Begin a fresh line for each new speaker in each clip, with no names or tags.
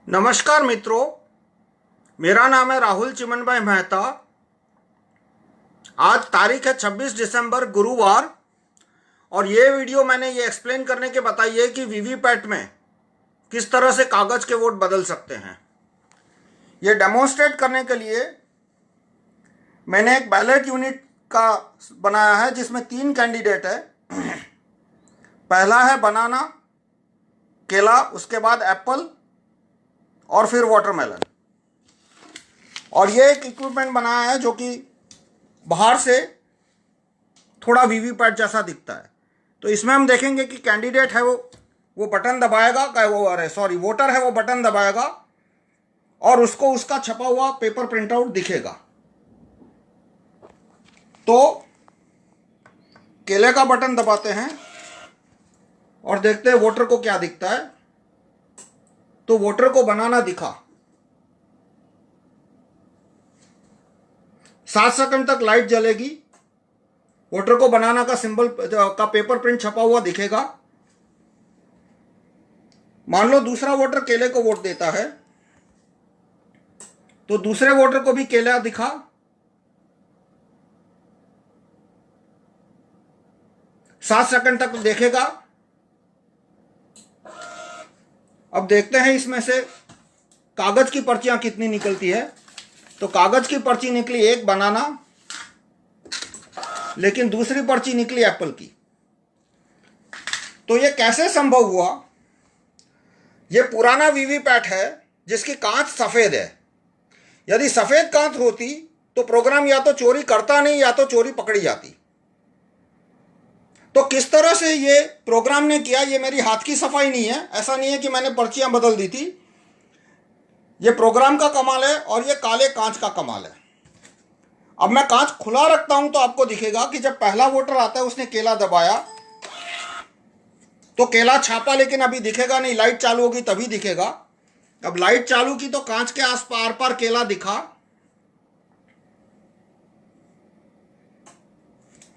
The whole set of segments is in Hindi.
नमस्कार मित्रों, मेरा नाम है राहुल चिमन भाई मेहता। आज तारीख है 26 दिसंबर गुरुवार और ये वीडियो मैंने ये एक्सप्लेन करने के बताई है कि वीवीपैट में किस तरह से कागज़ के वोट बदल सकते हैं। ये डेमोन्स्ट्रेट करने के लिए मैंने एक बैलेट यूनिट का बनाया है जिसमें 3 कैंडिडेट है। पहला है बनाना, केला, उसके बाद एप्पल और फिर वाटरमेलन। और ये एक इक्विपमेंट बनाया है जो कि बाहर से थोड़ा वीवीपैट जैसा दिखता है। तो इसमें हम देखेंगे कि कैंडिडेट है वो बटन दबाएगा, वोटर है वो बटन दबाएगा और उसको उसका छपा हुआ पेपर प्रिंटआउट दिखेगा। तो केले का बटन दबाते हैं और देखते हैं वोटर को क्या दिखता है। तो वोटर को बनाना दिखा। 7 सेकंड तक लाइट जलेगी, वोटर को बनाना का सिंबल का पेपर प्रिंट छपा हुआ दिखेगा। मान लो दूसरा वोटर केले को वोट देता है तो दूसरे वोटर को भी केला दिखा। सात सेकंड तक देखेगा। अब देखते हैं इसमें से कागज की पर्चियां कितनी निकलती है। तो कागज की पर्ची निकली एक बनाना, लेकिन दूसरी पर्ची निकली एप्पल की। तो ये कैसे संभव हुआ? ये पुराना वीवीपैट है जिसकी कांच सफेद है। यदि सफेद कांच होती तो प्रोग्राम या तो चोरी करता नहीं या तो चोरी पकड़ी जाती। तो किस तरह से ये प्रोग्राम ने किया, ये मेरी हाथ की सफाई नहीं है। ऐसा नहीं है कि मैंने पर्चियां बदल दी थी। ये प्रोग्राम का कमाल है और ये काले कांच का कमाल है। अब मैं कांच खुला रखता हूं तो आपको दिखेगा कि जब पहला वोटर आता है उसने केला दबाया तो केला छापा, लेकिन अभी दिखेगा नहीं। लाइट चालू होगी तभी दिखेगा। अब लाइट चालू की तो कांच के आस पार पार केला दिखा,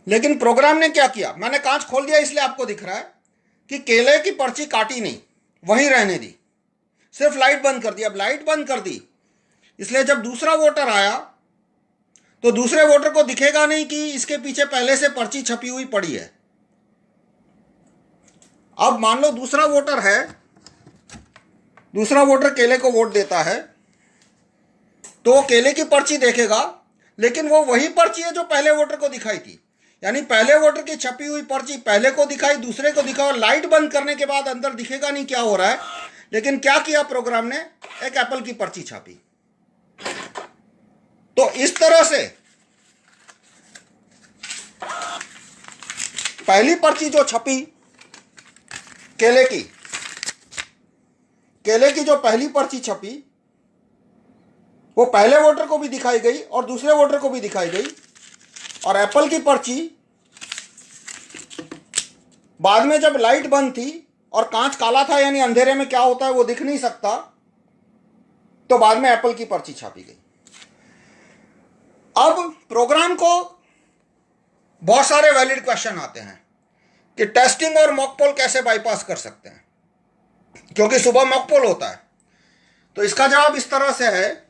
लेकिन प्रोग्राम ने क्या किया, मैंने कांच खोल दिया इसलिए आपको दिख रहा है कि केले की पर्ची काटी नहीं, वहीं रहने दी, सिर्फ लाइट बंद कर दी। अब लाइट बंद कर दी इसलिए जब दूसरा वोटर आया तो दूसरे वोटर को दिखेगा नहीं कि इसके पीछे पहले से पर्ची छपी हुई पड़ी है। अब मान लो दूसरा वोटर है, दूसरा वोटर केले को वोट देता है तो वो केले की पर्ची देखेगा, लेकिन वो वही पर्ची है जो पहले वोटर को दिखाई थी। यानी पहले वोटर की छपी हुई पर्ची पहले को दिखाई, दूसरे को दिखा, और लाइट बंद करने के बाद अंदर दिखेगा नहीं क्या हो रहा है। लेकिन क्या किया प्रोग्राम ने, एक एप्पल की पर्ची छापी। तो इस तरह से पहली पर्ची जो छपी केले की जो पहली पर्ची छपी वो पहले वोटर को भी दिखाई गई और दूसरे वोटर को भी दिखाई गई। और एप्पल की पर्ची बाद में जब लाइट बंद थी और कांच काला था, यानी अंधेरे में क्या होता है वो दिख नहीं सकता, तो बाद में एप्पल की पर्ची छापी गई। अब प्रोग्राम को बहुत सारे वैलिड क्वेश्चन आते हैं कि टेस्टिंग और मॉक पोल कैसे बाईपास कर सकते हैं, क्योंकि सुबह मॉक पोल होता है। तो इसका जवाब इस तरह से है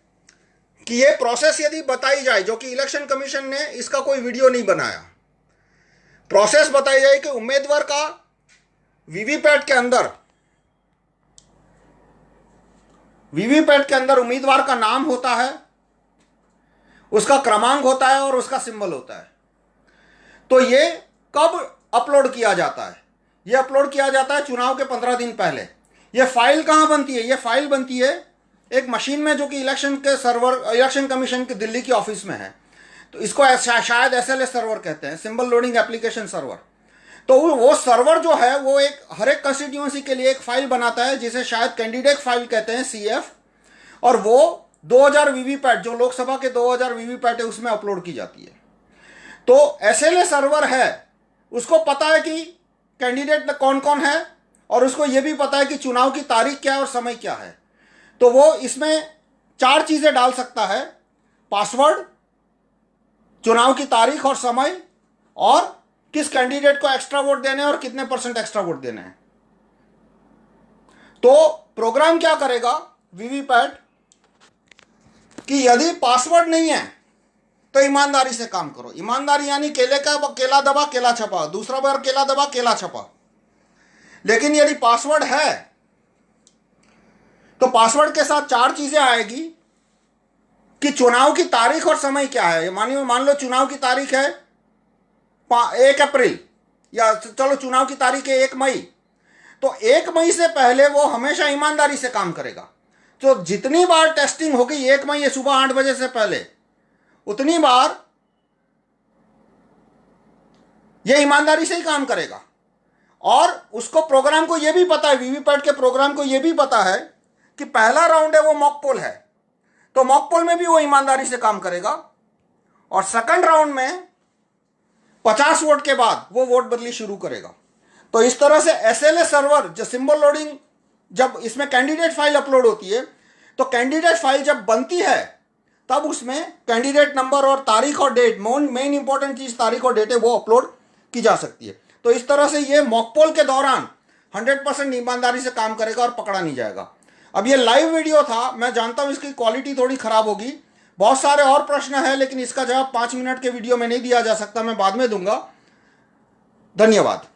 कि ये प्रोसेस यदि बताई जाए, जो कि इलेक्शन कमीशन ने इसका कोई वीडियो नहीं बनाया, प्रोसेस बताई जाए कि उम्मीदवार का वीवीपैट के अंदर उम्मीदवार का नाम होता है, उसका क्रमांक होता है और उसका सिंबल होता है। तो ये कब अपलोड किया जाता है? ये अपलोड किया जाता है चुनाव के 15 दिन पहले। ये फाइल कहाँ बनती है? ये फाइल बनती है एक मशीन में जो कि इलेक्शन कमीशन के दिल्ली की ऑफिस में है। तो इसको शायद SLS सर्वर कहते हैं, सिंबल लोडिंग एप्लीकेशन सर्वर। तो वो सर्वर जो है वो हर एक कंस्टिट्यूएंसी के लिए एक फाइल बनाता है जिसे शायद कैंडिडेट फाइल कहते हैं, CF। और वो 2000 वीवीपैट, जो लोकसभा के 2000 वीवीपैट है, उसमें अपलोड की जाती है। तो SLS सर्वर है, उसको पता है कि कैंडिडेट कौन कौन है और उसको ये भी पता है कि चुनाव की तारीख क्या है और समय क्या है। तो वो इसमें 4 चीजें डाल सकता है: पासवर्ड, चुनाव की तारीख और समय, और किस कैंडिडेट को एक्स्ट्रा वोट देने हैं और कितने % एक्स्ट्रा वोट देने हैं। तो प्रोग्राम क्या करेगा, वीवीपैट कि यदि पासवर्ड नहीं है तो ईमानदारी से काम करो। ईमानदारी यानी केले का केला दबा केला छपा, दूसरा बार केला दबा केला छपा। लेकिन यदि पासवर्ड है तो पासवर्ड के साथ 4 चीजें आएगी कि चुनाव की तारीख और समय क्या है। मान लो चुनाव की तारीख है 1 अप्रैल, या चलो चुनाव की तारीख है 1 मई, तो 1 मई से पहले वो हमेशा ईमानदारी से काम करेगा। तो जितनी बार टेस्टिंग होगी 1 मई ये सुबह 8 बजे से पहले, उतनी बार ये ईमानदारी से ही काम करेगा। और उसको प्रोग्राम को ये भी पता है, वीवीपैट के प्रोग्राम को ये भी पता है कि पहला राउंड है वो मॉक पोल है, तो मॉक पोल में भी वो ईमानदारी से काम करेगा। और सेकंड राउंड में 50 वोट के बाद वो वोट बदली शुरू करेगा। तो इस तरह से एसएलए सर्वर जो सिंबल लोडिंग, जब इसमें कैंडिडेट फाइल अपलोड होती है तो कैंडिडेट फाइल जब बनती है तब उसमें कैंडिडेट नंबर और तारीख और डेट, मेन इंपॉर्टेंट चीज तारीख और डेट है, वो अपलोड की जा सकती है। तो इस तरह से ये मॉक पोल के दौरान 100% ईमानदारी से काम करेगा और पकड़ा नहीं जाएगा। अब ये लाइव वीडियो था, मैं जानता हूं इसकी क्वालिटी थोड़ी खराब होगी, बहुत सारे और प्रश्न है, लेकिन इसका जवाब 5 मिनट के वीडियो में नहीं दिया जा सकता, मैं बाद में दूंगा। धन्यवाद।